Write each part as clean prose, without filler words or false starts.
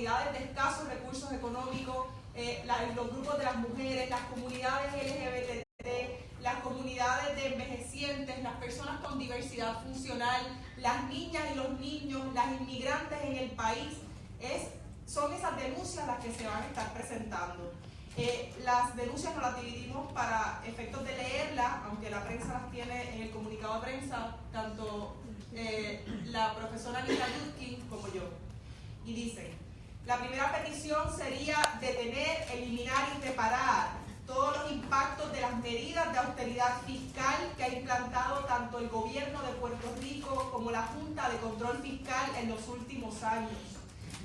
comunidades de escasos recursos económicos, los grupos de las mujeres, las comunidades LGBT, las comunidades de envejecientes, las personas con diversidad funcional, las niñas y los niños, las inmigrantes en el país. Son esas denuncias las que se van a estar presentando. Las denuncias no las dividimos para efectos de leerlas, aunque la prensa las tiene en el comunicado de prensa, tanto la profesora Anita Yudkin como yo. Y dicen: la primera petición sería detener, eliminar y reparar todos los impactos de las medidas de austeridad fiscal que ha implantado tanto el gobierno de Puerto Rico como la Junta de Control Fiscal en los últimos años.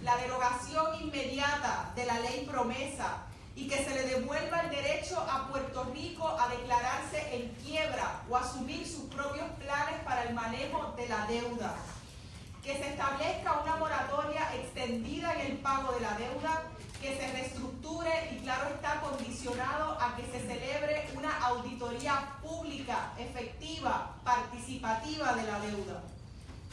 La derogación inmediata de la ley promesa y que se le devuelva el derecho a Puerto Rico a declararse en quiebra o asumir sus propios planes para el manejo de la deuda. Que se establezca una moratoria extendida en el pago de la deuda, que se reestructure y, claro está, condicionado a que se celebre una auditoría pública, efectiva, participativa de la deuda.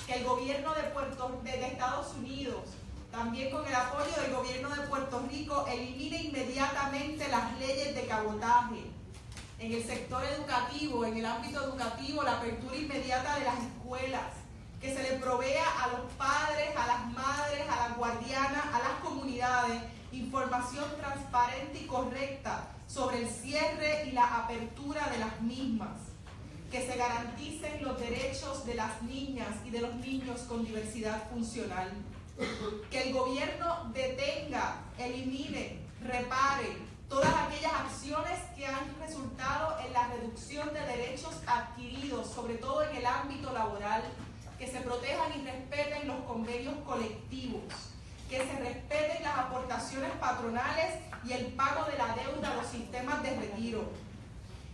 Que el gobierno de Estados Unidos, también con el apoyo del gobierno de Puerto Rico, elimine inmediatamente las leyes de cabotaje. En el sector educativo, en el ámbito educativo, la apertura inmediata de las escuelas. Que se le provea a los padres, a las madres, a las guardianas, a las comunidades, información transparente y correcta sobre el cierre y la apertura de las mismas. Que se garanticen los derechos de las niñas y de los niños con diversidad funcional. Que el gobierno detenga, elimine, repare todas aquellas acciones que han resultado en la reducción de derechos adquiridos, sobre todo en el ámbito laboral. Que se protejan y respeten los convenios colectivos, que se respeten las aportaciones patronales y el pago de la deuda a los sistemas de retiro.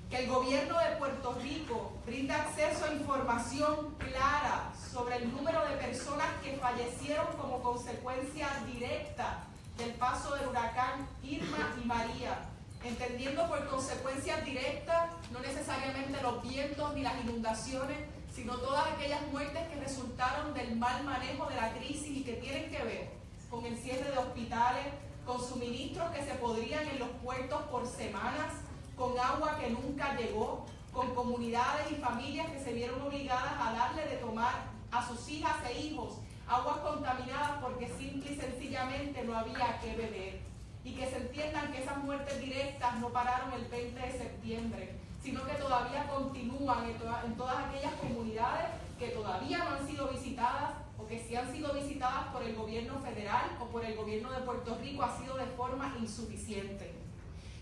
Que el gobierno de Puerto Rico brinda acceso a información clara sobre el número de personas que fallecieron como consecuencia directa del paso del huracán Irma y María, entendiendo por consecuencias directas no necesariamente los vientos ni las inundaciones, sino todas aquellas muertes que resultaron del mal manejo de la crisis y que tienen que ver con el cierre de hospitales, con suministros que se podrían en los puertos por semanas, con agua que nunca llegó, con comunidades y familias que se vieron obligadas a darle de tomar a sus hijas e hijos aguas contaminadas porque simple y sencillamente no había que beber. Y que se entiendan que esas muertes directas no pararon el 20 de septiembre, sino que todavía continúan en todas aquellas comunidades que todavía no han sido visitadas o que si han sido visitadas por el gobierno federal o por el gobierno de Puerto Rico ha sido de forma insuficiente.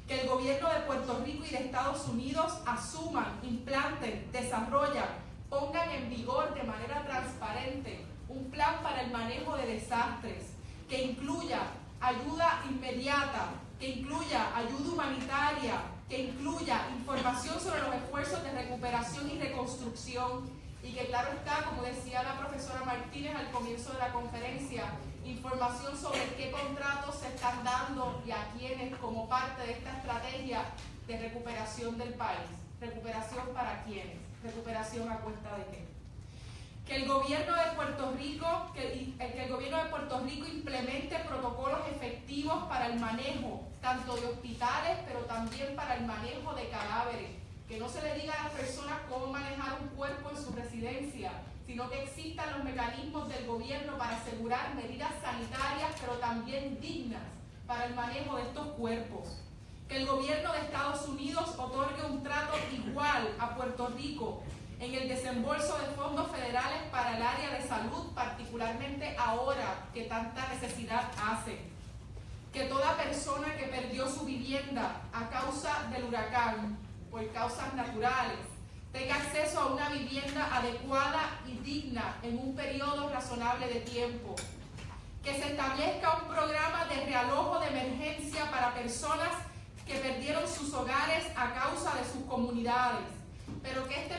Que el gobierno de Puerto Rico y de Estados Unidos asuman, implanten, desarrollan, pongan en vigor de manera transparente un plan para el manejo de desastres que incluya ayuda inmediata, que incluya ayuda humanitaria, que incluya información sobre los esfuerzos de recuperación y reconstrucción y que, claro está, como decía la profesora Martínez al comienzo de la conferencia, información sobre qué contratos se están dando y a quiénes como parte de esta estrategia de recuperación del país. ¿Recuperación para quiénes? ¿Recuperación a cuesta de qué? Que el gobierno de Puerto Rico, el gobierno de Puerto Rico implemente protocolos efectivos para el manejo tanto de hospitales, pero también para el manejo de cadáveres. Que no se le diga a las personas cómo manejar un cuerpo en su residencia, sino que existan los mecanismos del gobierno para asegurar medidas sanitarias, pero también dignas para el manejo de estos cuerpos. Que el gobierno de Estados Unidos otorgue un trato igual a Puerto Rico en el desembolso de fondos federales para el área de salud, particularmente ahora que tanta necesidad hace. Que toda persona que perdió su vivienda a causa del huracán, por causas naturales, tenga acceso a una vivienda adecuada y digna en un periodo razonable de tiempo. Que se establezca un programa de realojo de emergencia para personas que perdieron sus hogares a causa de sus comunidades, pero que este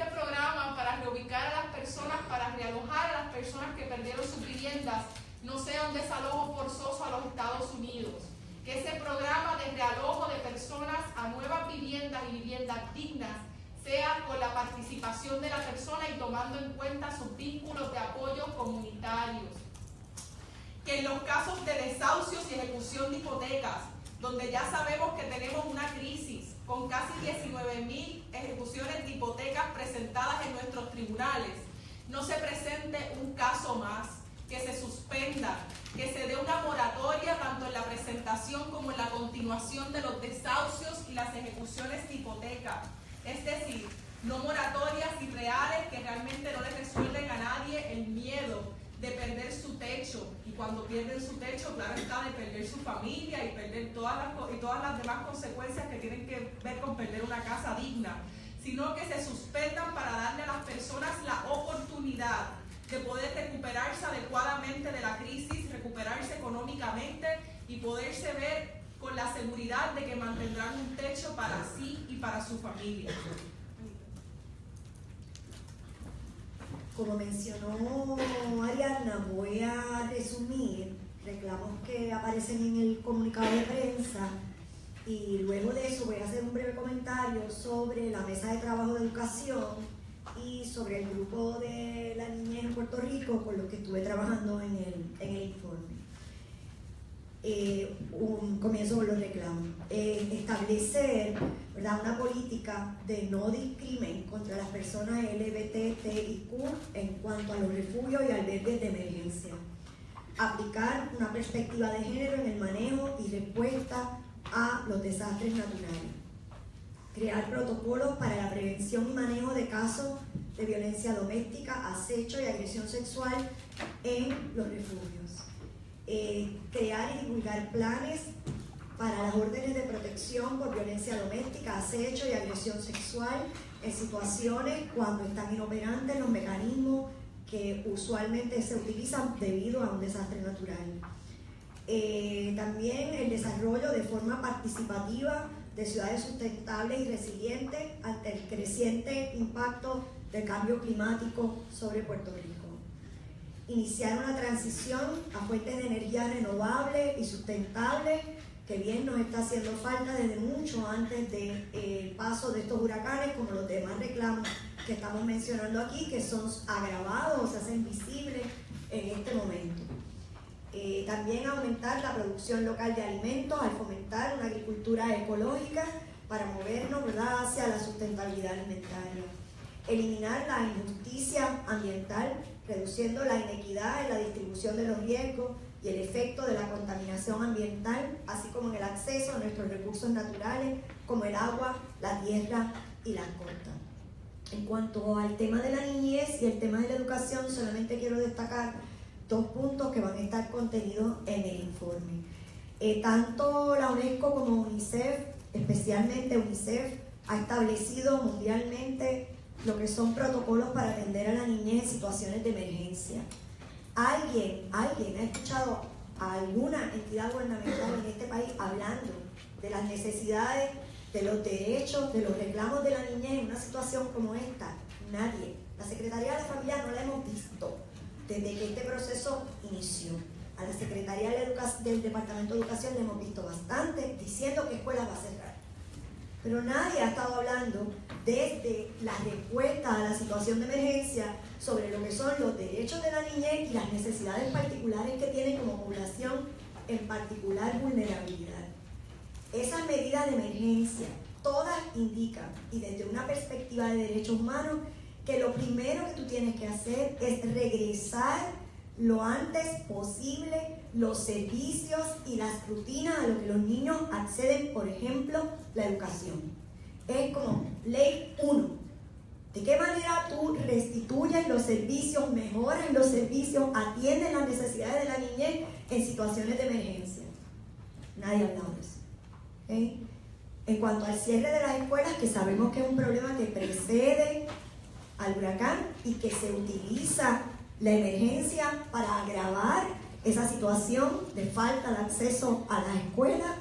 programa para reubicar a las personas, para realojar a las personas que perdieron sus viviendas, no sea un desalojo forzoso a los Estados Unidos. Que ese programa de realojo de personas a nuevas viviendas y viviendas dignas sea con la participación de la persona y tomando en cuenta sus vínculos de apoyo comunitarios. que en los casos de desahucios y ejecución de hipotecas, donde ya sabemos que tenemos una crisis con casi 19.000 ejecuciones de hipotecas presentadas en nuestros tribunales, no se presente un caso más, que se suspenda, que se dé una moratoria tanto en la presentación como en la continuación de los desahucios y las ejecuciones de hipoteca. Es decir, no moratorias irreales que realmente no le resuelven a nadie el miedo de perder su techo, y cuando pierden su techo, claro está, de perder su familia y perder todas las demás consecuencias que tienen que ver con perder una casa digna, sino que se suspendan para darle a las personas la oportunidad de poder recuperarse adecuadamente de la crisis, recuperarse económicamente y poderse ver con la seguridad de que mantendrán un techo para sí y para su familia. Como mencionó Ariadna, voy a resumir reclamos que aparecen en el comunicado de prensa y luego de eso voy a hacer un breve comentario sobre la mesa de trabajo de educación y sobre el grupo de la niñez en Puerto Rico con los que estuve trabajando en el informe. Comienzo con los reclamos. Establecer, ¿verdad?, una política de no discrimen contra las personas LGBTIQ en cuanto a los refugios y albergues de emergencia. Aplicar una perspectiva de género en el manejo y respuesta a los desastres naturales. Crear protocolos para la prevención y manejo de casos de violencia doméstica, acecho y agresión sexual en los refugios. Crear y divulgar planes para las órdenes de protección por violencia doméstica, acecho y agresión sexual en situaciones cuando están inoperantes los mecanismos que usualmente se utilizan debido a un desastre natural. También el desarrollo de forma participativa de ciudades sustentables y resilientes ante el creciente impacto del cambio climático sobre Puerto Rico. Iniciar una transición a fuentes de energía renovables y sustentables, que bien nos está haciendo falta desde mucho antes del paso de estos huracanes, como los demás reclamos que estamos mencionando aquí, que son agravados o se hacen visibles en este momento. También aumentar la producción local de alimentos al fomentar una agricultura ecológica para movernos, ¿verdad?, hacia la sustentabilidad alimentaria. Eliminar la injusticia ambiental, reduciendo la inequidad en la distribución de los riesgos y el efecto de la contaminación ambiental, así como en el acceso a nuestros recursos naturales, como el agua, la tierra y las costas. En cuanto al tema de la niñez y el tema de la educación, solamente quiero destacar dos puntos que van a estar contenidos en el informe. Tanto la UNESCO como UNICEF, especialmente UNICEF, ha establecido mundialmente lo que son protocolos para atender a la niñez en situaciones de emergencia. ¿Alguien ha escuchado a alguna entidad gubernamental en este país hablando de las necesidades, de los derechos, de los reclamos de la niñez en una situación como esta? Nadie. La Secretaría de la Familia no la hemos visto desde que este proceso inició. A la Secretaría del Departamento de Educación le hemos visto bastante diciendo que escuelas va a cerrar. Pero nadie ha estado hablando desde la respuesta a la situación de emergencia sobre lo que son los derechos de la niñez y las necesidades particulares que tiene como población en particular vulnerabilidad. Esas medidas de emergencia, todas indican, y desde una perspectiva de derechos humanos, que lo primero que tú tienes que hacer es regresar lo antes posible los servicios y las rutinas a los que los niños acceden, por ejemplo, la educación. Es como ley 1. ¿De qué manera tú restituyes los servicios, mejoras los servicios, atiendes las necesidades de la niñez en situaciones de emergencia? Nadie ha hablado de eso. ¿Okay? En cuanto al cierre de las escuelas, que sabemos que es un problema que precede al huracán y que se utiliza la emergencia para agravar esa situación de falta de acceso a las escuelas.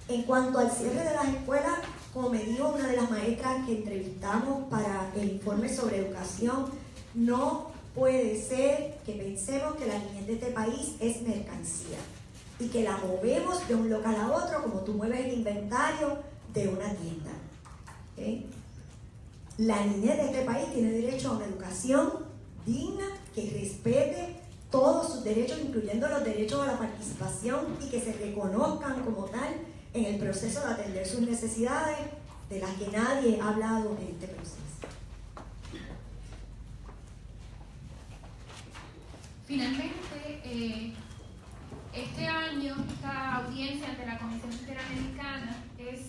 En cuanto al cierre de las escuelas, como me dijo una de las maestras que entrevistamos para el informe sobre educación, no puede ser que pensemos que la niñez de este país es mercancía y que la movemos de un local a otro como tú mueves el inventario de una tienda. ¿Okay? La niñez de este país tiene derecho a una educación digna que respete todos sus derechos, incluyendo los derechos a la participación, y que se reconozcan como tal en el proceso de atender sus necesidades, de las que nadie ha hablado en este proceso. Finalmente, este año esta audiencia ante la Comisión Interamericana es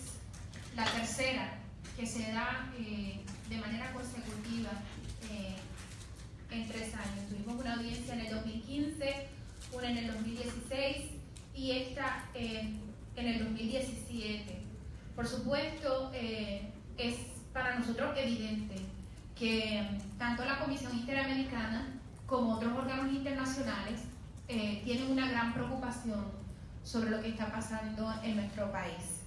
la tercera que se da de manera consecutiva en 3 años. Tuvimos una audiencia en el 2015, una en el 2016 y esta en el 2017. Por supuesto, es para nosotros evidente que tanto la Comisión Interamericana como otros órganos internacionales tienen una gran preocupación sobre lo que está pasando en nuestro país.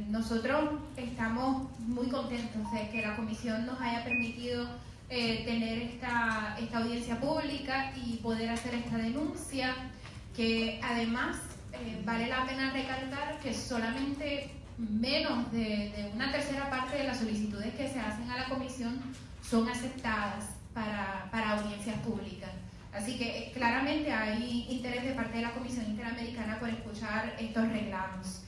Nosotros estamos muy contentos de que la Comisión nos haya permitido tener esta audiencia pública y poder hacer esta denuncia, que además vale la pena recalcar que solamente menos de una tercera parte de las solicitudes que se hacen a la Comisión son aceptadas para audiencias públicas. Así que claramente hay interés de parte de la Comisión Interamericana por escuchar estos reclamos.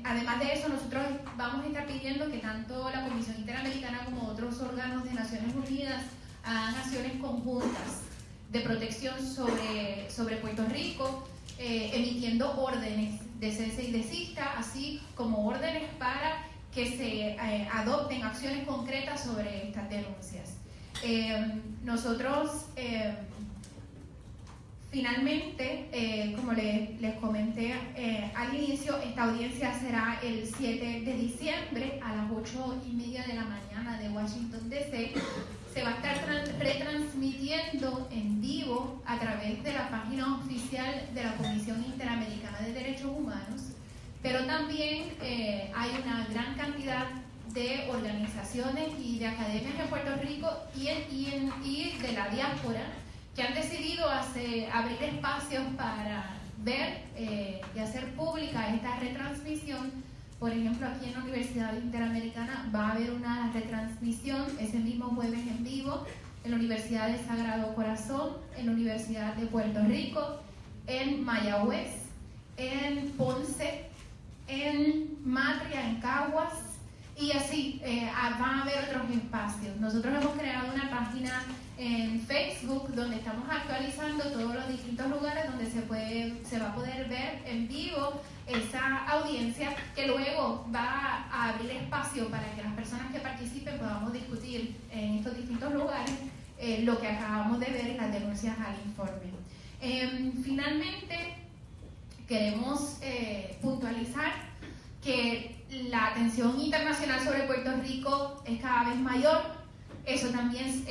Además de eso, nosotros vamos a estar pidiendo que tanto la Comisión Interamericana como otros órganos de Naciones Unidas hagan acciones conjuntas de protección sobre Puerto Rico, emitiendo órdenes de cese y desista, así como órdenes para que se adopten acciones concretas sobre estas denuncias. Nosotros finalmente, como les comenté al inicio, esta audiencia será el 7 de diciembre a las 8:30 de la mañana de Washington, D.C. Se va a estar retransmitiendo en vivo a través de la página oficial de la Comisión Interamericana de Derechos Humanos, pero también hay una gran cantidad de organizaciones y de academias en Puerto Rico y de la diáspora que han decidido abrir espacios para ver y hacer pública esta retransmisión. Por ejemplo, aquí en la Universidad Interamericana va a haber una retransmisión ese mismo jueves en vivo en la Universidad del Sagrado Corazón, en la Universidad de Puerto Rico, en Mayagüez, en Ponce, en Matria, en Caguas, y así van a haber otros espacios. Nosotros hemos creado una página en Facebook donde estamos actualizando todos los distintos lugares donde se va a poder ver en vivo esa audiencia, que luego va a abrir espacio para que las personas que participen podamos discutir en estos distintos lugares lo que acabamos de ver en las denuncias al informe. Finalmente, queremos puntualizar que la atención internacional sobre Puerto Rico es cada vez mayor. Eso también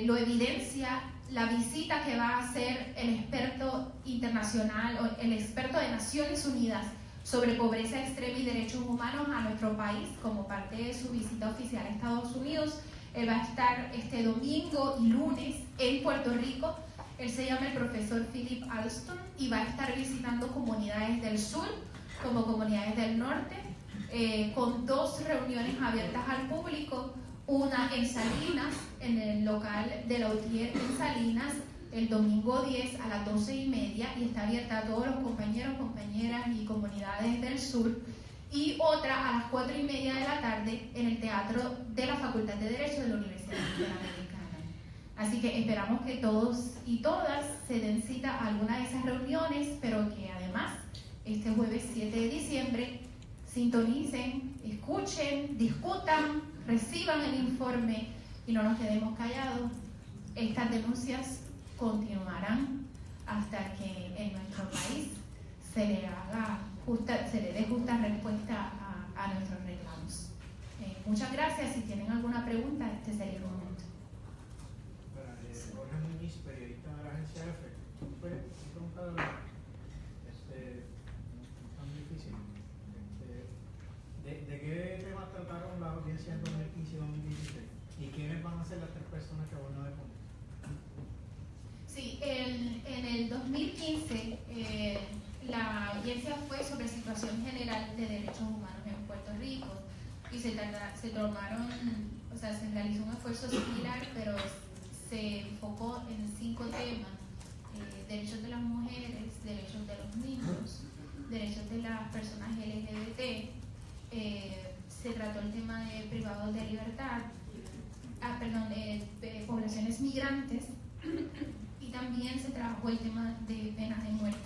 lo evidencia la visita que va a hacer el experto internacional, o el experto de Naciones Unidas sobre pobreza extrema y derechos humanos a nuestro país como parte de su visita oficial a Estados Unidos. Él va a estar este domingo y lunes en Puerto Rico. Él se llama el profesor Philip Alston y va a estar visitando comunidades del sur como comunidades del norte, con 2 reuniones abiertas al público, una en Salinas, en el local de la UTIER en Salinas, el domingo 10 a las 12:30, y está abierta a todos los compañeros, compañeras y comunidades del sur, y otra a las 4:30 de la tarde en el Teatro de la Facultad de Derecho de la Universidad Interamericana. Así que esperamos que todos y todas se den cita a alguna de esas reuniones, pero que además este jueves 7 de diciembre sintonicen, escuchen, discutan, reciban el informe y no nos quedemos callados. Estas denuncias continuarán hasta que en nuestro país se le dé justa respuesta a nuestros reclamos. Muchas gracias. Si tienen alguna pregunta, este sería el momento. Jorge Muñiz, periodista de la agencia EFE. ¿Puedes preguntar no es tan difícil? ¿De qué temas trataron la audiencia en 2015 y 2016? ¿Y quiénes van a ser las 3 personas que van a deponer? Sí, en el 2015 la audiencia fue sobre situación general de derechos humanos en Puerto Rico y se realizó un esfuerzo similar, pero se enfocó en 5 temas: derechos de las mujeres, derechos de los niños, derechos de las personas LGBT, se trató el tema de privados de libertad, de poblaciones migrantes, y también se trabajó el tema de penas de muerte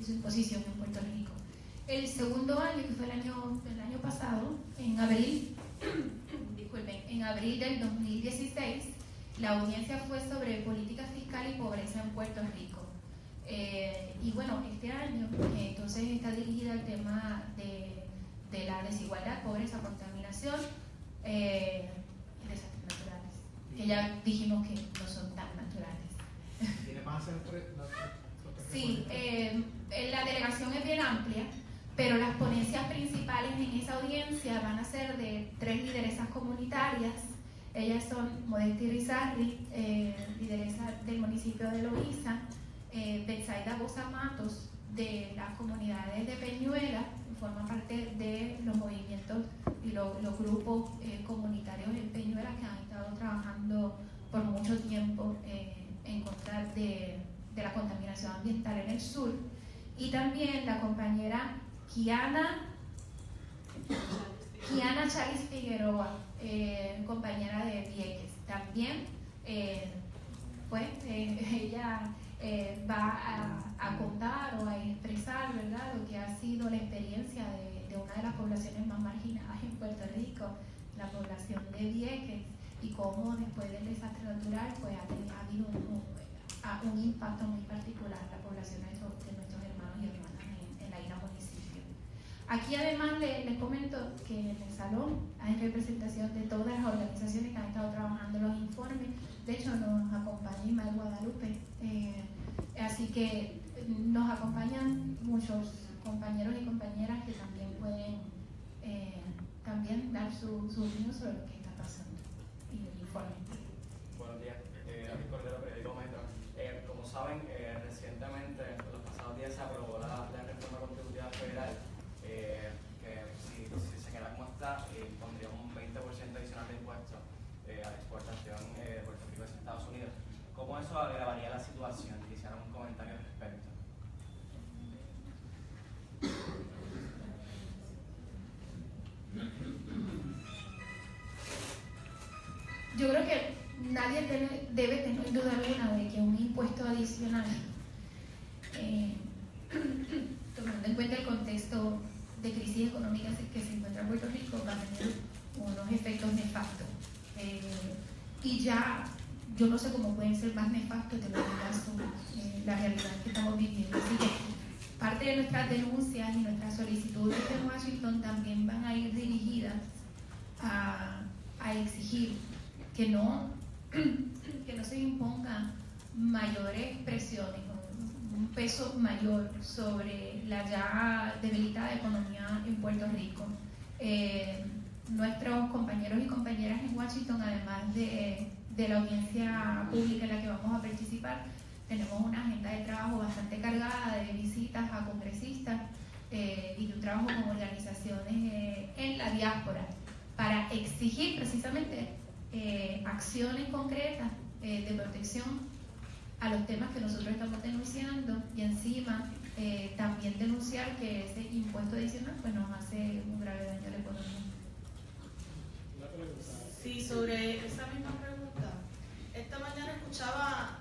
y su imposición en Puerto Rico. El segundo año, que fue el año pasado, en abril del 2016, la audiencia fue sobre política fiscal y pobreza en Puerto Rico. Y bueno, este año entonces está dirigida al tema de la desigualdad, pobreza, contaminación y desastres naturales, que ya dijimos que no son tan naturales. ¿Quiénes van a ser Sí, la delegación es bien amplia, pero las ponencias principales en esa audiencia van a ser de 3 lideresas comunitarias. Ellas son Modesti Rizarri, lideresa del municipio de Loíza, Betsaida Bosa Matos, de las comunidades de Peñuela, forma parte de los movimientos y los grupos comunitarios en Peñuela que han estado trabajando por mucho tiempo en contra de la contaminación ambiental en el sur, y también la compañera Kiana Chalis Figueroa, compañera de Vieques. También ella va a contar o a expresar, ¿verdad?, lo que ha sido la experiencia de una de las poblaciones más marginadas en Puerto Rico, la población de Vieques, y cómo después del desastre natural pues ha habido un impacto muy particular en la población de nuestros hermanos y hermanas en la isla municipio. Aquí además les comento que en el salón hay representación de todas las organizaciones que han estado trabajando los informes. De hecho nos acompaña Ismael Guadalupe, así que nos acompañan muchos compañeros y compañeras que también pueden también dar su opinión sobre lo que está pasando y el informe. Buenos días, David Cordero, periódico Metro. Como saben, recientemente, en los pasados días, se aprobó la reforma contributiva federal, que si se queda como está, pondría un 20% adicional de impuestos a la exportación de Puerto Rico hacia Estados Unidos. ¿Cómo eso agravaría la situación? Quisiera un comentario al respecto. Yo creo que nadie debe tener duda alguna de que un impuesto adicional, tomando en cuenta el contexto de crisis económica que se encuentra en Puerto Rico, va a tener unos efectos nefastos. Y ya yo no sé cómo pueden ser más nefastos de lo que son la realidad que estamos viviendo. Así que parte de nuestras denuncias y nuestras solicitudes en Washington también van a ir dirigidas a exigir que no se impongan mayores presiones, un peso mayor sobre la ya debilitada economía en Puerto Rico. Nuestros compañeros y compañeras en Washington, además de la audiencia pública en la que vamos a participar, tenemos una agenda de trabajo bastante cargada de visitas a congresistas y de un trabajo con organizaciones en la diáspora para exigir precisamente acciones concretas de protección a los temas que nosotros estamos denunciando, y encima también denunciar que ese impuesto adicional pues nos hace un grave daño a la economía. Sí, sobre esa misma pregunta, esta mañana escuchaba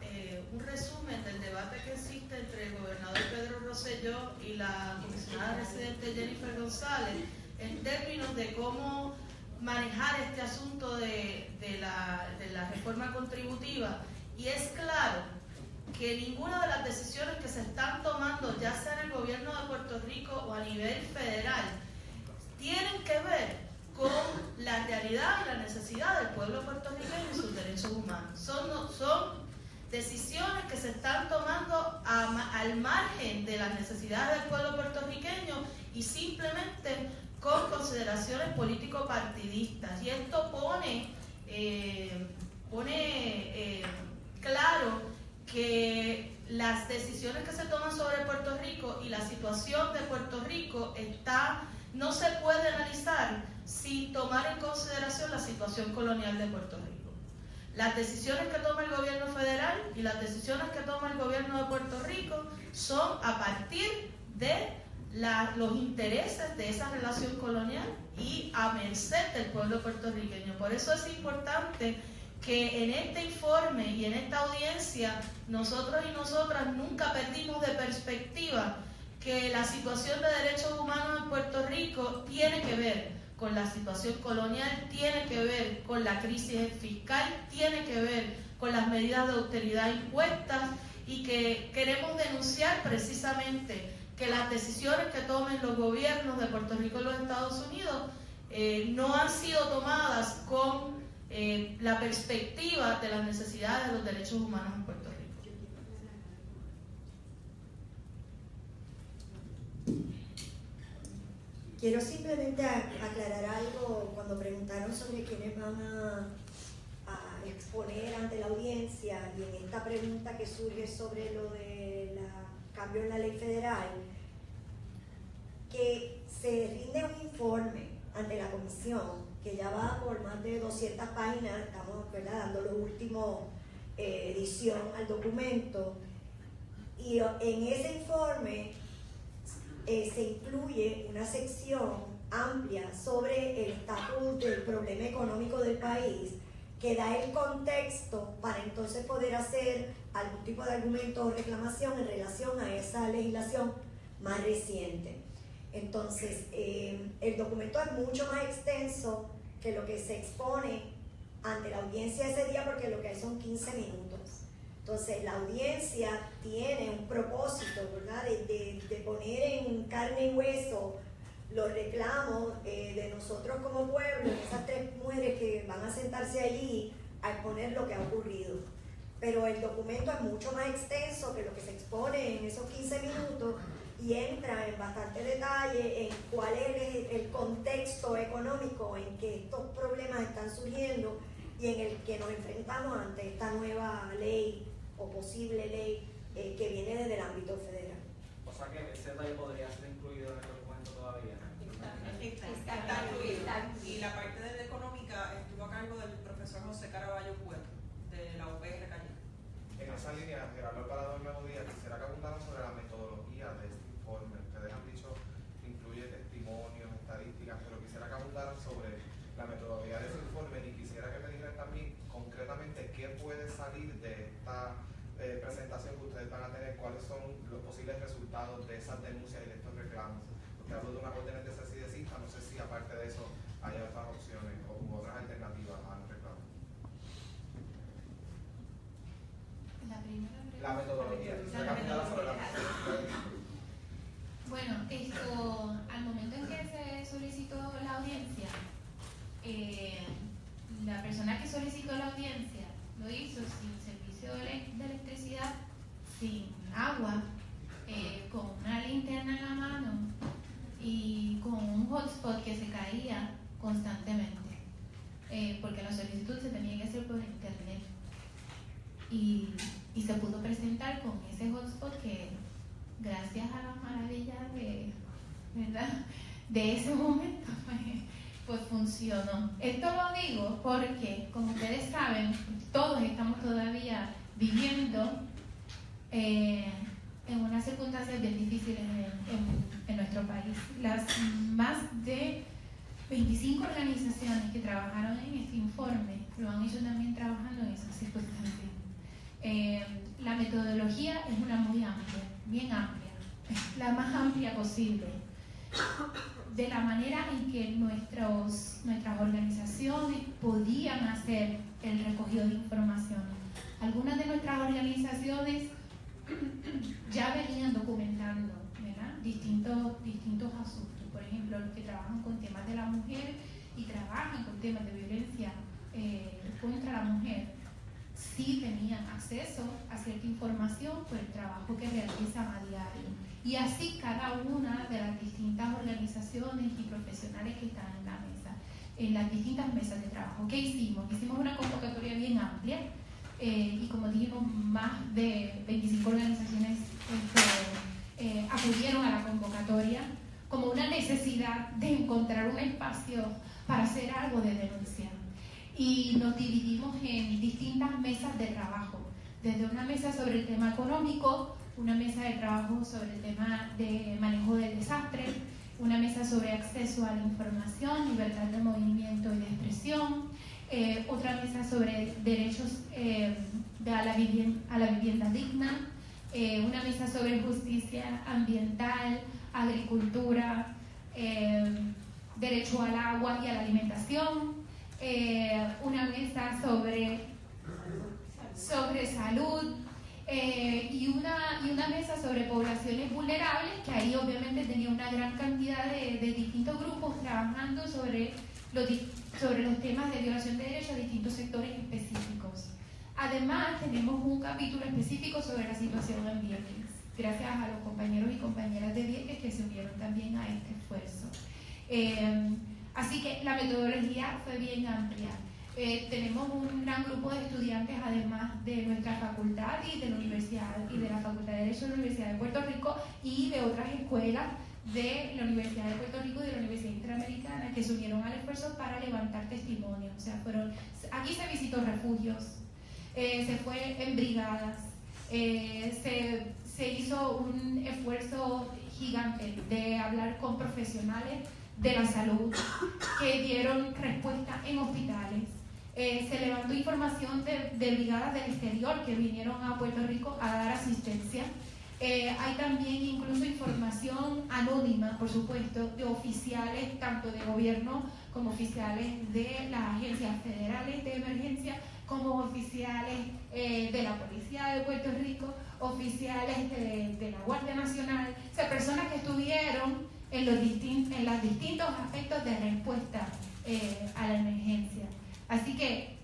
un resumen del debate que existe entre el gobernador Pedro Rosselló y la comisionada residente Jennifer González en términos de cómo manejar este asunto de la reforma contributiva, y es claro que ninguna de las decisiones que se están tomando, ya sea en el gobierno de Puerto Rico o a nivel federal, tienen que ver con la realidad y la necesidad del pueblo puertorriqueño y sus derechos humanos. Son decisiones que se están tomando al margen de las necesidades del pueblo puertorriqueño y simplemente con consideraciones político-partidistas. Y esto pone claro que las decisiones que se toman sobre Puerto Rico y la situación de Puerto Rico no se puede analizar sin tomar en consideración la situación colonial de Puerto Rico. Las decisiones que toma el gobierno federal y las decisiones que toma el gobierno de Puerto Rico son a partir de los intereses de esa relación colonial y a merced del pueblo puertorriqueño. Por eso es importante que en este informe y en esta audiencia nosotros y nosotras nunca perdimos de perspectiva que la situación de derechos humanos en Puerto Rico tiene que ver con la situación colonial, tiene que ver con la crisis fiscal, tiene que ver con las medidas de austeridad impuestas, y que queremos denunciar precisamente que las decisiones que tomen los gobiernos de Puerto Rico y los Estados Unidos no han sido tomadas con la perspectiva de las necesidades de los derechos humanos en Puerto Rico. Quiero simplemente aclarar algo cuando preguntaron sobre quiénes van a exponer ante la audiencia, y en esta pregunta que surge sobre lo de cambio en la ley federal, que se rinde un informe ante la comisión que ya va por más de 200 páginas, estamos, ¿verdad?, dando la última edición al documento, y en ese informe se incluye una sección amplia sobre el estatus del problema económico del país, que da el contexto para entonces poder hacer algún tipo de argumento o reclamación en relación a esa legislación más reciente. Entonces, el documento es mucho más extenso que lo que se expone ante la audiencia ese día, porque lo que hay son 15 minutos. Entonces, la audiencia tiene un propósito, ¿verdad?, de poner en carne y hueso los reclamos de nosotros como pueblo, esas 3 mujeres que van a sentarse allí a exponer lo que ha ocurrido. Pero el documento es mucho más extenso que lo que se expone en esos 15 minutos y entra en bastante detalle en cuál es el contexto económico en que estos problemas están surgiendo y en el que nos enfrentamos ante esta nueva ley o posible ley que viene desde el ámbito federal. O sea que ese detalle podría ser incluido en el documento todavía. Está incluido. Y la parte de la económica estuvo a cargo del profesor José Caraballo Cueto, de la UPR Calle. En esa línea, Gerardo Alvarado del Nuevo Día, quisiera que abundaran sobre la metodología de este informe. Ustedes han dicho que incluye testimonios, estadísticas, pero quisiera que abundaran sobre la metodología de ese informe, y quisiera que me dijeran también concretamente qué puede salir de esta presentación que ustedes van a tener, cuáles son los posibles resultados de esas denuncias y de estos reclamos. Usted habló de una orden de cese y desista, no sé si aparte de eso hay otras opciones o otras alternativas a los reclamos. La primera pregunta. La metodología, quisiera que abundara sobre la metodología. Bueno, al momento en que se solicitó la audiencia, la persona que solicitó la audiencia lo hizo sin servicio de electricidad, sin agua, con una linterna en la mano y con un hotspot que se caía constantemente, porque la solicitud se tenía que hacer por internet, y se pudo presentar con ese hotspot que, gracias a las maravillas de ese momento, pues funcionó. Esto lo digo porque, como ustedes saben, todos estamos todavía viviendo en unas circunstancias bien difíciles en nuestro país. Las más de 25 organizaciones que trabajaron en este informe lo han hecho también trabajando en esas circunstancias. La metodología es una muy amplia, bien amplia, la más amplia posible, de la manera en que nuestras organizaciones podían hacer el recogido de información. Algunas de nuestras organizaciones ya venían documentando, ¿verdad?, distintos asuntos. Por ejemplo, los que trabajan con temas de la mujer y trabajan con temas de violencia contra la mujer, sí tenían acceso a cierta información por el trabajo que realizan a diario. Y así cada una de las distintas organizaciones y profesionales que están en la mesa, en las distintas mesas de trabajo. ¿Qué hicimos? Hicimos una convocatoria bien amplia, y como dijimos, más de 25 organizaciones acudieron a la convocatoria como una necesidad de encontrar un espacio para hacer algo de denuncia. y nos dividimos en distintas mesas de trabajo, desde una mesa sobre el tema económico, una mesa de trabajo sobre el tema de manejo del desastre, una mesa sobre acceso a la información, libertad de movimiento y de expresión, otra mesa sobre derechos a la vivienda digna, una mesa sobre justicia ambiental, agricultura, derecho al agua y a la alimentación, una mesa sobre salud, y una mesa sobre poblaciones vulnerables, que ahí obviamente tenía una gran cantidad de distintos grupos trabajando sobre los temas de violación de derechos a distintos sectores específicos. Además, tenemos un capítulo específico sobre la situación en Vieques, gracias a los compañeros y compañeras de Vieques que se unieron también a este esfuerzo. Así que la metodología fue bien amplia. Tenemos un gran grupo de estudiantes, además de nuestra facultad y de la universidad y de la Facultad de Derecho de la Universidad de Puerto Rico y de otras escuelas de la Universidad de Puerto Rico y de la Universidad Interamericana, que se unieron al esfuerzo para levantar testimonios. O sea, aquí se visitó refugios, se fue en brigadas, se hizo un esfuerzo gigante de hablar con profesionales de la salud que dieron respuesta en hospitales. Se levantó información de brigadas del exterior que vinieron a Puerto Rico a dar asistencia. Hay también incluso información anónima, por supuesto, de oficiales tanto de gobierno como oficiales de las agencias federales de emergencia, como oficiales de la Policía de Puerto Rico, oficiales de la Guardia Nacional, o sea, personas que estuvieron en los distintos aspectos de respuesta a la emergencia. Así que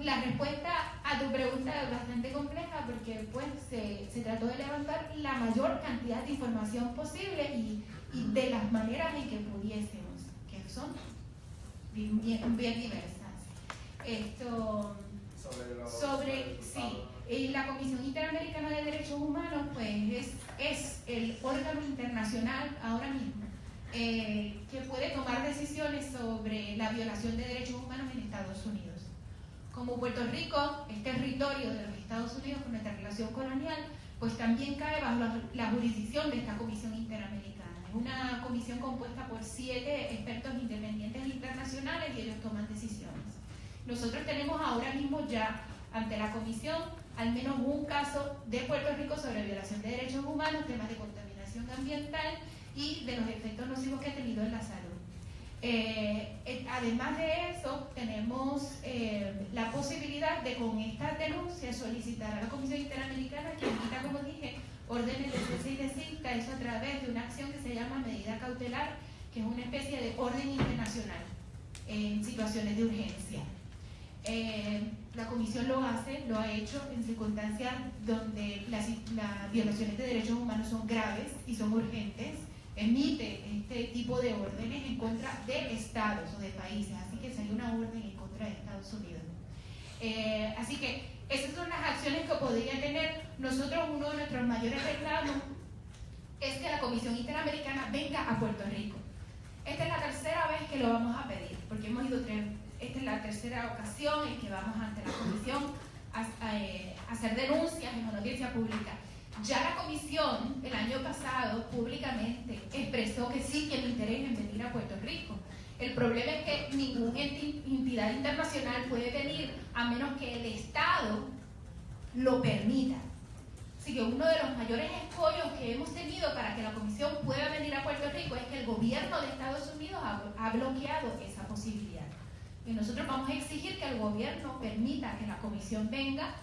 la respuesta a tu pregunta es bastante compleja, porque pues se trató de levantar la mayor cantidad de información posible y de las maneras en que pudiésemos, que son bien diversas. Y la Comisión Interamericana de Derechos Humanos pues es el órgano internacional ahora mismo que puede tomar decisiones sobre la violación de derechos humanos en Estados Unidos. Como Puerto Rico es territorio de los Estados Unidos con nuestra relación colonial, pues también cae bajo la jurisdicción de esta Comisión Interamericana. Es una comisión compuesta por 7 expertos independientes internacionales y ellos toman decisiones. Nosotros tenemos ahora mismo ya ante la comisión al menos un caso de Puerto Rico sobre violación de derechos humanos, temas de contaminación ambiental y de los efectos nocivos que ha tenido en la salud. Además de eso, tenemos la posibilidad de con estas denuncias solicitar a la Comisión Interamericana que emita, como dije, órdenes de cese y desista, eso a través de una acción que se llama medida cautelar, que es una especie de orden internacional en situaciones de urgencia. La comisión lo ha hecho en circunstancias donde las violaciones de derechos humanos son graves y son urgentes, emite este tipo de órdenes en contra de estados o de países, así que salió una orden en contra de Estados Unidos. Así que esas son las acciones que podría tener. Nosotros, uno de nuestros mayores reclamos es que la Comisión Interamericana venga a Puerto Rico. Esta es la tercera vez que lo vamos a pedir, porque hemos ido esta es la tercera ocasión en que vamos ante la comisión a hacer denuncias en una audiencia pública. Ya la comisión el año pasado públicamente expresó que sí tiene interés en venir a Puerto Rico. El problema es que ninguna entidad internacional puede venir a menos que el Estado lo permita. Así que uno de los mayores escollos que hemos tenido para que la comisión pueda venir a Puerto Rico es que el gobierno de Estados Unidos ha bloqueado esa posibilidad. Y nosotros vamos a exigir que el gobierno permita que la comisión venga,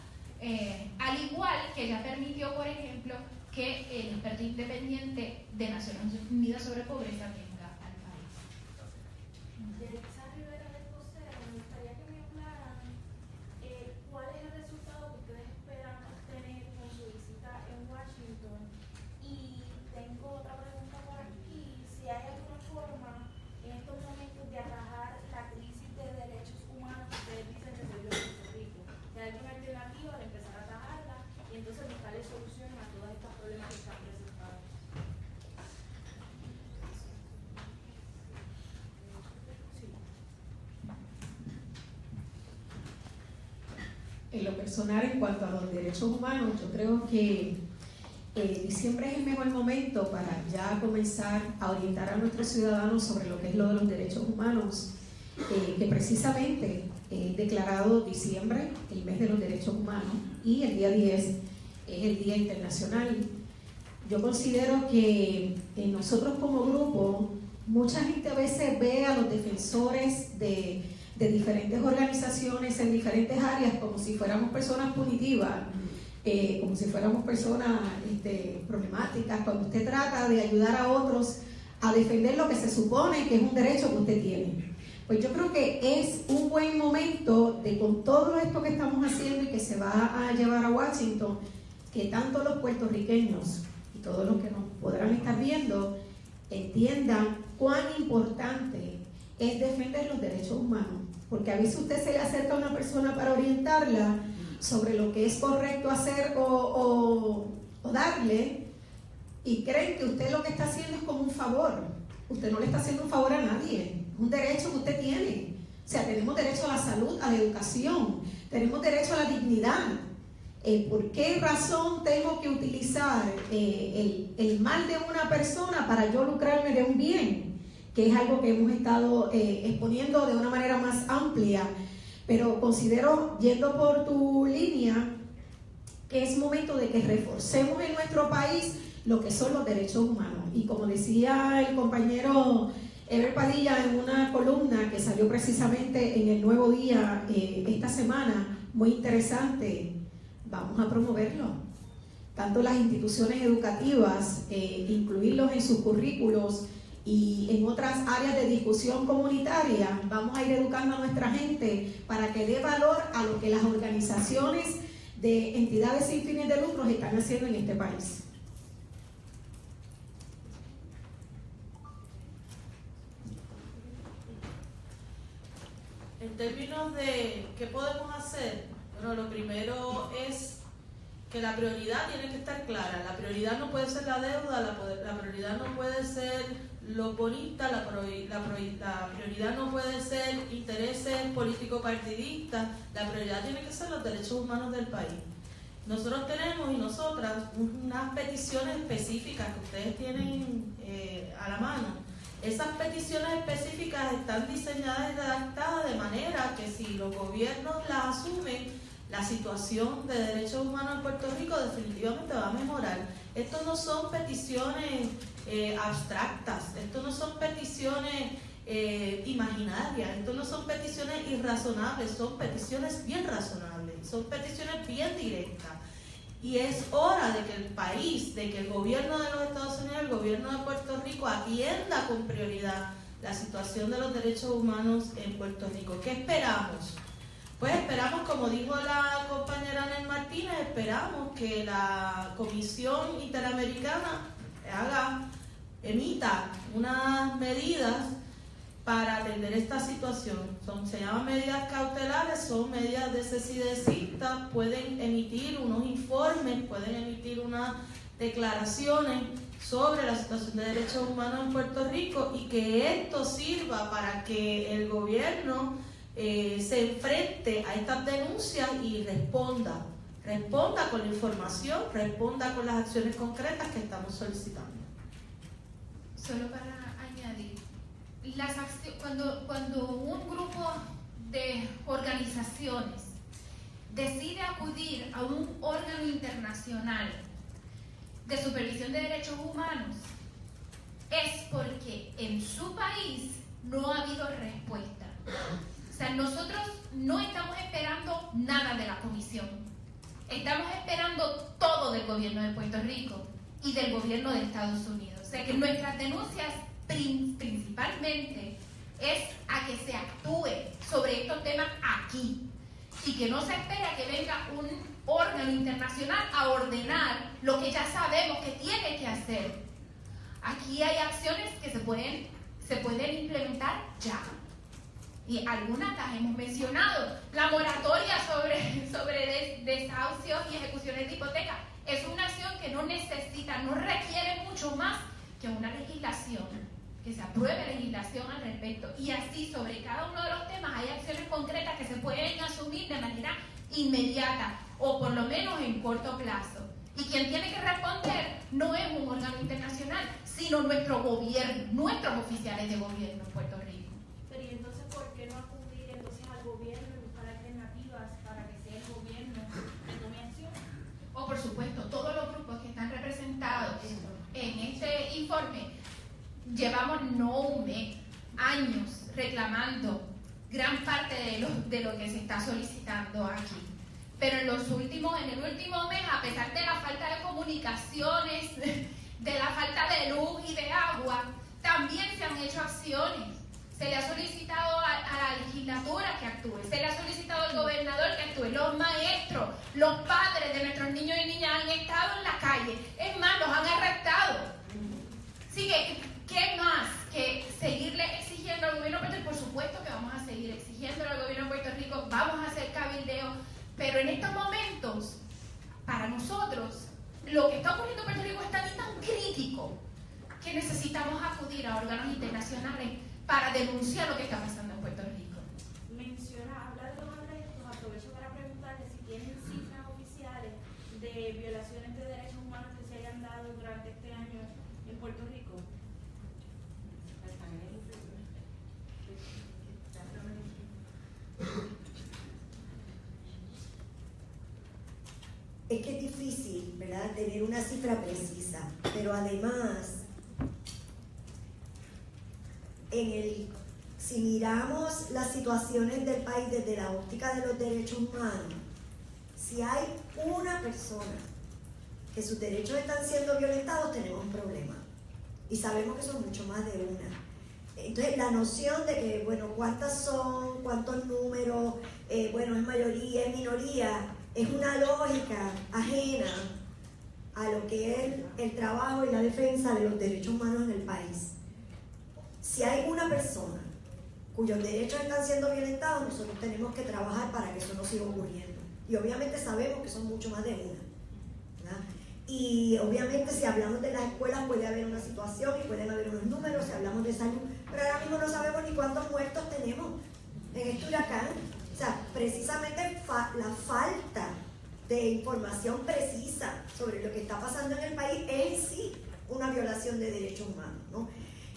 al igual que ya permitió, por ejemplo, que el experto independiente de Naciones Unidas sobre pobreza venga al país. Yerixa Rivera del Vocero, me gustaría que me hablaran cuál es el resultado que ustedes esperan obtener con su visita en Washington. Y tengo otra pregunta por aquí, si hay alguna forma en estos momentos de atajar la crisis de derechos humanos que ustedes dicen que se dio en Puerto Rico. Si hay alguna alternativa de empezar a atajarla y entonces buscarle soluciones a todas estas problemas que están presentados. Sí. En lo personal, en cuanto a los derechos humanos, yo creo que diciembre es el mejor momento para ya comenzar a orientar a nuestros ciudadanos sobre lo que es lo de los derechos humanos, que precisamente declarado diciembre, el mes de los derechos humanos, y el día 10 es el Día Internacional. Yo considero que nosotros como grupo, mucha gente a veces ve a los defensores de diferentes organizaciones en diferentes áreas como si fuéramos personas punitivas, como si fuéramos personas problemáticas, cuando usted trata de ayudar a otros a defender lo que se supone que es un derecho que usted tiene. Pues yo creo que es un buen momento de, con todo esto que estamos haciendo y que se va a llevar a Washington, que tanto los puertorriqueños y todos los que nos podrán estar viendo entiendan cuán importante es defender los derechos humanos, porque a veces usted se le acerca a una persona para orientarla sobre lo que es correcto hacer o darle, y creen que usted lo que está haciendo es como un favor. Usted no le está haciendo un favor a nadie, es un derecho que usted tiene. O sea, tenemos derecho a la salud, a la educación, tenemos derecho a la dignidad. ¿Por qué razón tengo que utilizar el mal de una persona para yo lucrarme de un bien? Que es algo que hemos estado exponiendo de una manera más amplia, pero considero, yendo por tu línea, que es momento de que reforcemos en nuestro país lo que son los derechos humanos. Y como decía el compañero Ever Padilla en una columna que salió precisamente en el Nuevo Día esta semana, muy interesante, vamos a promoverlo. Tanto las instituciones educativas, incluirlos en sus currículos y en otras áreas de discusión comunitaria, vamos a ir educando a nuestra gente para que dé valor a lo que las organizaciones de entidades sin fines de lucro están haciendo en este país. En términos de qué podemos hacer, bueno, lo primero es que la prioridad tiene que estar clara. La prioridad no puede ser la deuda, la prioridad no puede ser lo bonita, la prioridad no puede ser intereses político-partidistas, la prioridad tiene que ser los derechos humanos del país. Nosotros tenemos y nosotras unas peticiones específicas que ustedes tienen a la mano. Esas peticiones específicas están diseñadas y redactadas de manera que si los gobiernos las asumen, la situación de derechos humanos en Puerto Rico definitivamente va a mejorar. Estos no son peticiones abstractas, estos no son peticiones imaginarias, estos no son peticiones irrazonables, son peticiones bien razonables, son peticiones bien directas. Y es hora de que el país, de que el gobierno de los Estados Unidos, el gobierno de Puerto Rico atienda con prioridad la situación de los derechos humanos en Puerto Rico. ¿Qué esperamos? Pues esperamos, como dijo la compañera Anel Martínez, esperamos que la Comisión Interamericana emita unas medidas para atender esta situación. Se llaman medidas cautelares, son medidas de cesidecista, pueden emitir unos informes, pueden emitir unas declaraciones sobre la situación de derechos humanos en Puerto Rico, y que esto sirva para que el gobierno se enfrente a estas denuncias y responda con la información, responda con las acciones concretas que estamos solicitando. Solo para añadir, cuando un grupo de organizaciones decide acudir a un órgano internacional de supervisión de derechos humanos, es porque en su país no ha habido respuesta. O sea, nosotros no estamos esperando nada de la comisión, estamos esperando todo del gobierno de Puerto Rico y del gobierno de Estados Unidos. O sea, que nuestras denuncias principalmente es a que se actúe sobre estos temas aquí, y que no se espera que venga un órgano internacional a ordenar lo que ya sabemos que tiene que hacer. Aquí hay acciones que se pueden implementar ya, y algunas las hemos mencionado. La moratoria sobre desahucios y ejecuciones de hipoteca es una acción que no requiere mucho más que una legislación, que se apruebe legislación al respecto. Y así, sobre cada uno de los temas hay acciones concretas que se pueden asumir de manera inmediata o por lo menos en corto plazo. Y quien tiene que responder no es un órgano internacional, sino nuestro gobierno, nuestros oficiales de gobierno en Puerto Rico. Pero ¿y entonces por qué no acudir entonces al gobierno y buscar alternativas para que sea el gobierno que tome acción? O por supuesto, todos los grupos que están representados en este informe, llevamos no un mes, años reclamando gran parte de lo que se está solicitando aquí. Pero en el último mes, a pesar de la falta de comunicaciones, de la falta de luz y de agua, también se han hecho acciones. Se le ha solicitado a la legislatura que actúe, se le ha solicitado al gobernador que actúe, los maestros, los padres de nuestros niños y niñas han estado en la calle, es más, los han arrestado. Así que, ¿qué más que seguirle exigiendo al gobierno de Puerto Rico? Por supuesto que vamos a seguir exigiendo al gobierno de Puerto Rico, vamos a hacer cabildeo, pero en estos momentos, para nosotros, lo que está ocurriendo en Puerto Rico es tan crítico que necesitamos acudir a órganos internacionales para denunciar lo que está pasando en Puerto Rico. Habla de los arrestos, aprovecho para preguntarle si tienen cifras oficiales de violaciones de derechos humanos que se hayan dado durante este año en Puerto Rico. Es que es difícil, ¿verdad?, tener una cifra precisa, pero además, si miramos las situaciones del país desde la óptica de los derechos humanos, si hay una persona que sus derechos están siendo violentados, tenemos un problema. Y sabemos que son mucho más de una. Entonces, la noción de que, bueno, cuántas son, cuántos números, bueno, es mayoría, es minoría, es una lógica ajena a lo que es el trabajo y la defensa de los derechos humanos en el país. Si hay una persona cuyos derechos están siendo violentados, nosotros tenemos que trabajar para que eso no siga ocurriendo. Y obviamente sabemos que son mucho más de una, ¿verdad? Y obviamente si hablamos de las escuelas puede haber una situación y pueden haber unos números, si hablamos de salud, pero ahora mismo no sabemos ni cuántos muertos tenemos en este huracán. O sea, precisamente la falta de información precisa sobre lo que está pasando en el país es en sí una violación de derechos humanos, ¿no?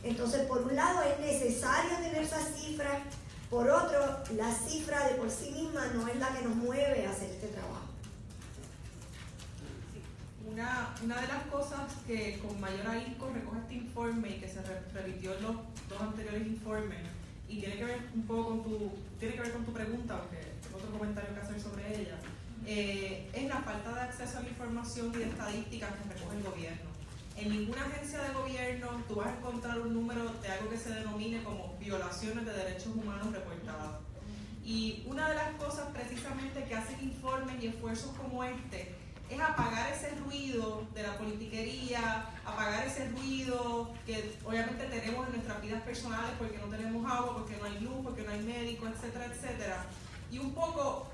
Entonces, por un lado es necesario tener esas cifras, por otro, la cifra de por sí misma no es la que nos mueve a hacer este trabajo. Una de las cosas que con mayor ahínco recoge este informe y que se repitió en los dos anteriores informes, y tiene que ver un poco con tu pregunta, aunque tengo otro comentario que hacer sobre ella, es la falta de acceso a la información y de estadísticas que recoge el gobierno. En ninguna agencia de gobierno tú vas a encontrar un número de algo que se denomine como violaciones de derechos humanos reportadas. Y una de las cosas precisamente que hacen informes y esfuerzos como este es apagar ese ruido de la politiquería, apagar ese ruido que obviamente tenemos en nuestras vidas personales porque no tenemos agua, porque no hay luz, porque no hay médicos, etcétera, etcétera. Y un poco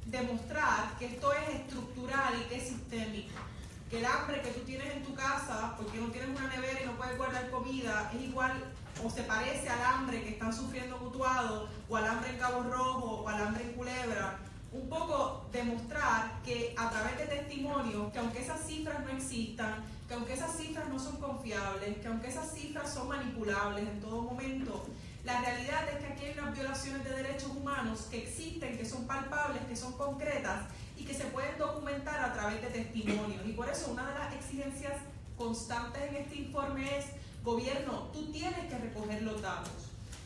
demostrar que esto es estructural y que es sistémico. Que el hambre que tú tienes en tu casa, porque no tienes una nevera y no puedes guardar comida, es igual o se parece al hambre que están sufriendo Utuado, o al hambre en Cabo Rojo, o al hambre en Culebra. Un poco demostrar que a través de testimonios, que aunque esas cifras no existan, que aunque esas cifras no son confiables, que aunque esas cifras son manipulables en todo momento, la realidad es que aquí hay unas violaciones de derechos humanos que existen, que son palpables, que son concretas y que se pueden documentar a través de testimonios. Y por eso una de las exigencias constantes en este informe es: gobierno, tú tienes que recoger los datos.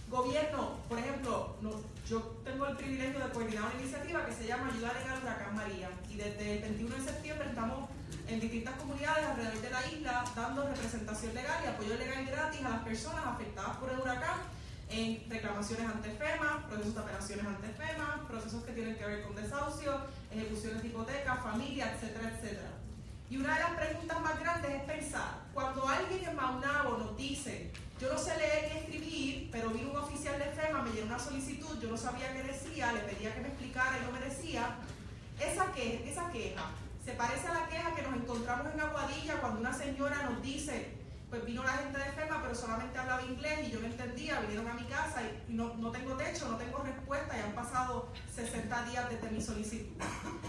Gobierno, por ejemplo, yo tengo el privilegio de coordinar una iniciativa que se llama Ayuda Legal al Huracán María, y desde el 21 de septiembre estamos en distintas comunidades alrededor de la isla dando representación legal y apoyo legal gratis a las personas afectadas por el huracán en reclamaciones ante FEMA, procesos de apelaciones ante FEMA, procesos que tienen que ver con desahucio, ejecuciones de hipotecas, familia, etcétera, etcétera. Y una de las preguntas más grandes es pensar, cuando alguien en Maunabo nos dice: yo no sé leer ni escribir, pero vino un oficial de FEMA, me llenó una solicitud, yo no sabía qué decía, le pedía que me explicara y no me decía, esa queja se parece a la queja que nos encontramos en Aguadilla cuando una señora nos dice: pues vino la gente de FEMA, pero solamente hablaba inglés y yo no entendía, vinieron a mi casa y no tengo techo, no tengo respuesta y han pasado 60 días desde mi solicitud.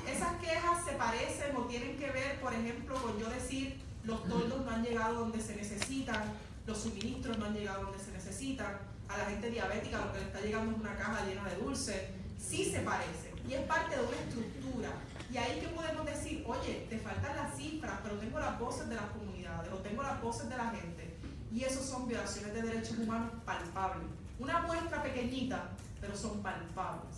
Esas quejas se parecen o tienen que ver, por ejemplo, con yo decir los toldos no han llegado donde se necesitan, los suministros no han llegado donde se necesitan, a la gente diabética lo que le está llegando es una caja llena de dulces. Sí se parece y es parte de una estructura. Y ahí que podemos decir, oye, te faltan las cifras, pero tengo las voces de las comunidades o tengo las voces de la gente. Y eso son violaciones de derechos humanos palpables. Una muestra pequeñita, pero son palpables.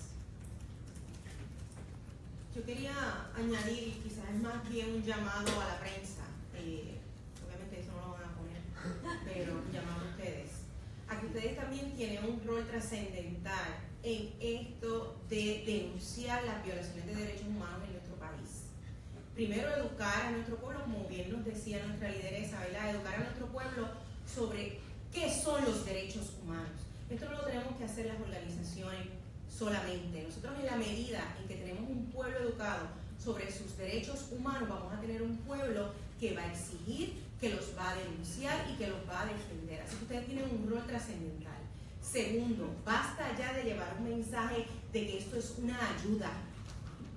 Yo quería añadir, y quizás es más bien un llamado a la prensa, obviamente eso no lo van a poner, pero un llamado a ustedes, a que ustedes también tienen un rol trascendental en esto de denunciar las violaciones de derechos humanos en nuestro país. Primero, educar a nuestro pueblo, como bien nos decía nuestra lideresa, ¿verdad? Educar a nuestro pueblo sobre qué son los derechos humanos. Esto no lo tenemos que hacer las organizaciones solamente. Nosotros, en la medida en que tenemos un pueblo educado sobre sus derechos humanos, vamos a tener un pueblo que va a exigir, que los va a denunciar y que los va a defender. Así que ustedes tienen un rol trascendental. Segundo, basta ya de llevar un mensaje de que esto es una ayuda.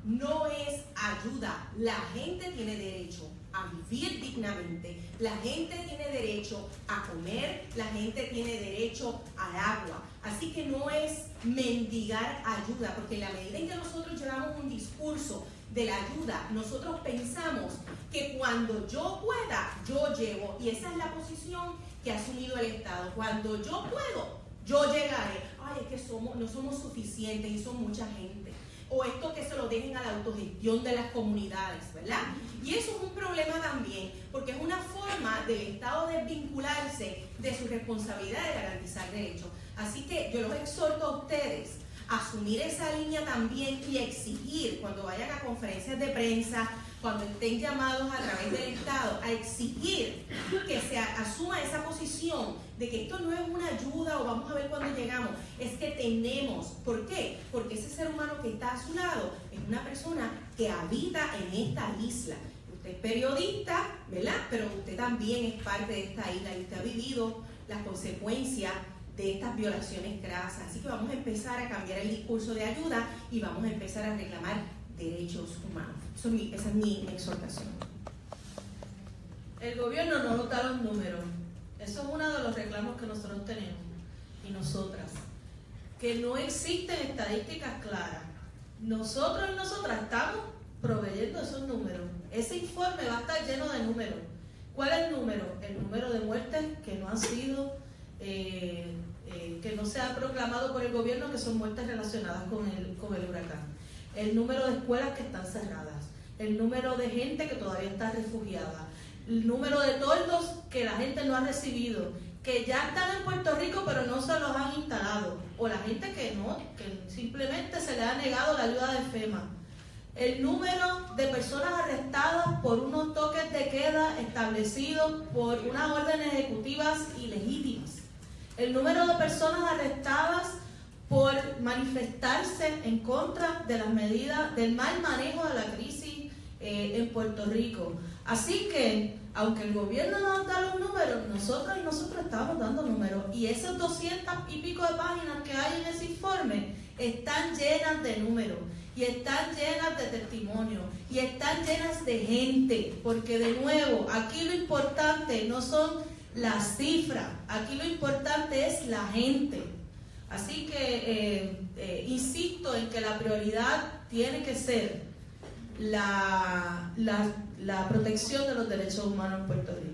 No es ayuda. La gente tiene derecho a vivir dignamente. La gente tiene derecho a comer. La gente tiene derecho al agua. Así que no es mendigar ayuda, porque en la medida en que nosotros llevamos un discurso de la ayuda, nosotros pensamos que cuando yo pueda, yo llevo. Y esa es la posición que ha asumido el Estado. Cuando yo puedo, yo llegaré. Ay, es que no somos suficientes y son mucha gente. O esto que se lo dejen a la autogestión de las comunidades, ¿verdad? Y eso es un problema también, porque es una forma del Estado desvincularse de su responsabilidad de garantizar derechos. Así que yo los exhorto a ustedes a asumir esa línea también y exigir, cuando vayan a conferencias de prensa, cuando estén llamados a través del Estado, a exigir que se asuma esa posición de que esto no es una ayuda o vamos a ver cuándo llegamos, es que tenemos. ¿Por qué? Porque ese ser humano que está a su lado es una persona que habita en esta isla. Usted es periodista, ¿verdad? Pero usted también es parte de esta isla y usted ha vivido las consecuencias de estas violaciones crasas. Así que vamos a empezar a cambiar el discurso de ayuda y vamos a empezar a reclamar derechos humanos. Esa es mi exhortación. El gobierno no nos da los números. Eso es uno de los reclamos que nosotros tenemos y nosotras. Que no existen estadísticas claras. Nosotros y nosotras estamos proveyendo esos números. Ese informe va a estar lleno de números. ¿Cuál es el número? El número de muertes que no han sido, que no se ha proclamado por el gobierno, que son muertes relacionadas con el huracán. El número de escuelas que están cerradas. El número de gente que todavía está refugiada. El número de toldos que la gente no ha recibido, que ya están en Puerto Rico pero no se los han instalado, o la gente que no, que simplemente se le ha negado la ayuda de FEMA. El número de personas arrestadas por unos toques de queda establecidos por unas órdenes ejecutivas ilegítimas. El número de personas arrestadas por manifestarse en contra de las medidas del mal manejo de la crisis en Puerto Rico. Así que, aunque el gobierno no nos da los números, nosotros y nosotros estamos dando números. Y esas 200 y pico de páginas que hay en ese informe están llenas de números, y están llenas de testimonios, y están llenas de gente. Porque, de nuevo, aquí lo importante no son las cifras, aquí lo importante es la gente. Así que insisto en que la prioridad tiene que ser la protección de los derechos humanos en Puerto Rico.